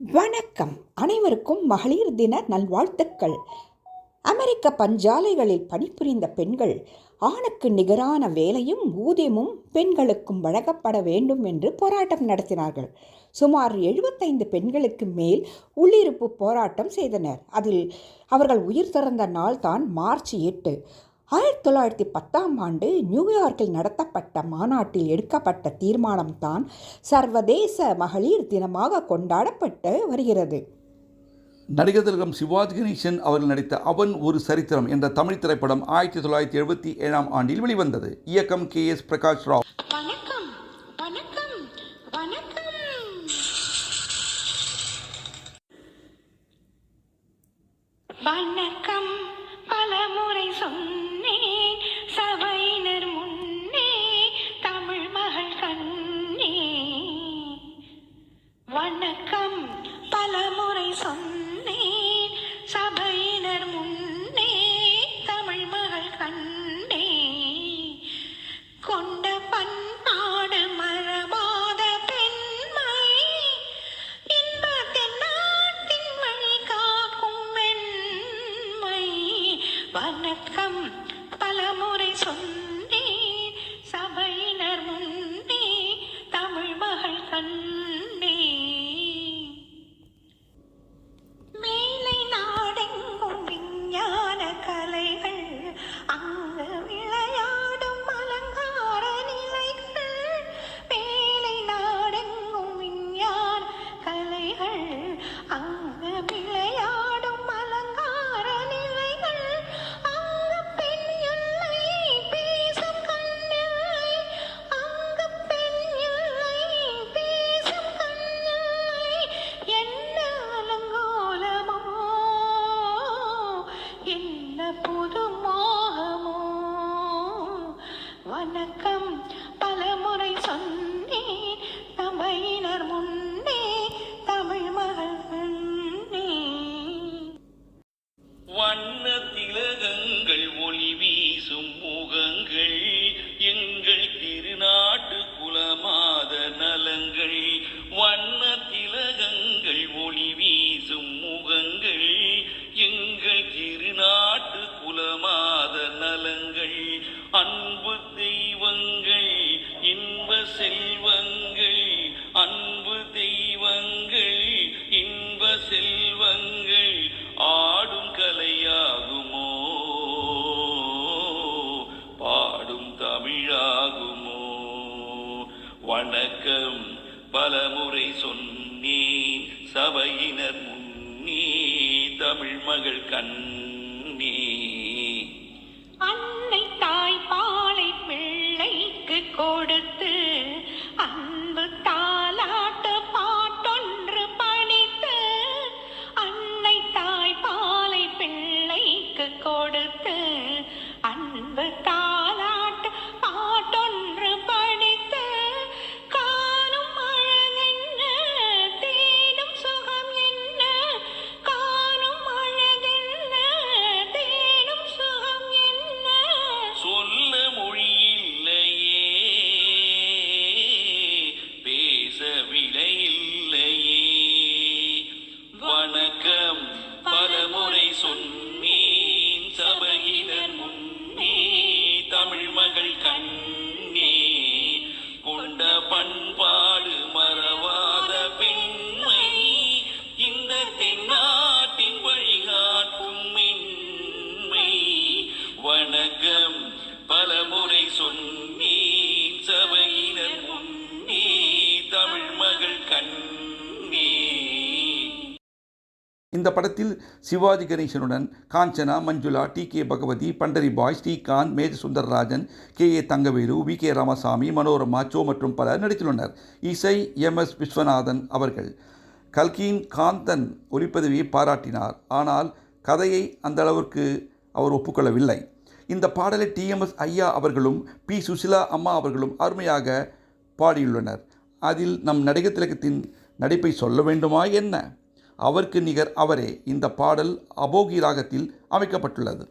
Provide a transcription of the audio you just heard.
வணக்கம். அனைவருக்கும் மகளிர் தின நல்வாழ்த்துக்கள். அமெரிக்க பஞ்சாலைகளில் பணிபுரிந்த பெண்கள் ஆணுக்கு நிகரான வேலையும் ஊதியமும் பெண்களுக்கும் வழங்கப்பட வேண்டும் என்று போராட்டம் நடத்தினார்கள். சுமார் 75 பெண்களுக்கு மேல் உள்ளிருப்பு போராட்டம் செய்தனர். அதில் அவர்கள் உயிர் திறந்த நாள் தான் மார்ச் 8. 1910 நியூயார்க்கில் நடத்தப்பட்ட மாநாட்டில் எடுக்கப்பட்ட தீர்மானம்தான் சர்வதேச மகளிர் தினமாக கொண்டாடப்பட்டு வருகிறது. நடிகர் திலகம் சிவாஜி கணேசன் அவர்கள் நடித்த அவன் ஒரு சரித்திரம் என்ற தமிழ் திரைப்படம் 1977 வெளிவந்தது. இயக்கம் KS பிரகாஷ் ராவ். வணக்கம் வணக்கம் வணக்கம். வணக்கம் பலமுறை சொன்னேன் சபையினர் முன்னே, தமிழ் மகள் கண்ணே. வணக்கம் பலமுறை சொன்னேன் சபையினர் முன்னே, தமிழ் மகள் கண்ணே. கொண்ட பண்பாடு மறவாத பெண்மை, இன்பத்தின் நாட்டின் வழி காக்கும் மென்மை. வணக்கம் பலமுறை சொன்னேன் சபையினர் முன்னே, தமிழ் மகள் கண்ணே. மேலை நாடெங்கும் விஞ்ஞான கலைகள், அங்கு விளையாடும் அலங்கார நிலைகள். மேலை நாடெங்கும் விஞ்ஞான கலைகள், அங்கு விளையாடும் அலங்கார நிலைகள். அங்கு பெண் இல்லை பேசும் கண்ணில்லை, அங்கு பெண் இல்லை பேசும் கண்ணில்லை. என்ன அலங்கோலமோ, என்ன புது மோகமோ. வணக்கம் பலமுறை சொன்னேன் சபையினர் முன்னே, தமிழ் மகள் கண்ணே. வண்ண திலகங்கள் ஒளி வீசும் முகங்கள், எங்கள் திருநாட்டு குலமாத நலங்கள். வண்ண திலகங்கள் ஒளி வீசும் முகங்கள், எங்கள் திருநாட்டு குலமாத நலங்கள். அன்பு தெய்வங்கள் இன்ப செல்வங்கள், அன்பு தெய்வங்கள் இன்ப செல்வங்கள். ஆடும் கலையாகுமோ, பாடும் தமிழாகுமோ. வணக்கம் பலமுறை சொன்னேன் சபையினர் முன்னே, தமிழ் மகள் கண்ணே. அன்னை தாய் பாலை பிள்ளைக்கு கொடுத்து, அன்பு தாலாட்டு பாட்டொன்று படித்து. அன்னை தாய் பாலை பிள்ளைக்கு கொடுத்து, அன்பு தாலாட்டு பாட்டொன்று படித்து. காணும் அழகென்ன தேடும் சுகம் என்ன, காணும் அழகென்ன தேடும் சுகம் என்ன. சொல்ல மொழி இல்லையே, பேச விலை இல்லையே. வணக்கம் பலமுறை சொன்னேன் சபையினர் முன்னே, தமிழ் மகள் கண்ணே. கொண்ட பண்பாடு மறவாத பெண்மை, இந்த தென்னாட்டின் வழிகாட்டும் மென்மை. வணக்கம் பலமுறை சொன்னேன் சபையினர் முன்னே, தமிழ் மகள் கண்ணே. இந்த படத்தில் சிவாஜி கணேசனுடன் Kanchana, Manjula, TK Bhagavathi, Pandari Bai, Srikanth, Major Sundararajan, KA Thangavelu, VK Ramasamy, Manorama, Cho மற்றும் பலர் நடித்துள்ளனர். இசை MS விஸ்வநாதன் அவர்கள். கல்கியின் காந்தன் ஒளிப்பதிவியை பாராட்டினார். ஆனால் கதையை அந்த அளவிற்கு அவர் ஒப்புக்கொள்ளவில்லை. இந்த பாடலை TMS ஐயா அவர்களும் P சுசிலா அம்மா அவர்களும் அருமையாக பாடியுள்ளனர். அதில் நம் நடிகர் திலகத்தின் நடிப்பை சொல்ல வேண்டுமா என்ன? அவருக்கு நிகர் அவரே. இந்த பாடல் அபோகி ராகத்தில் அமைக்கப்பட்டுள்ளது.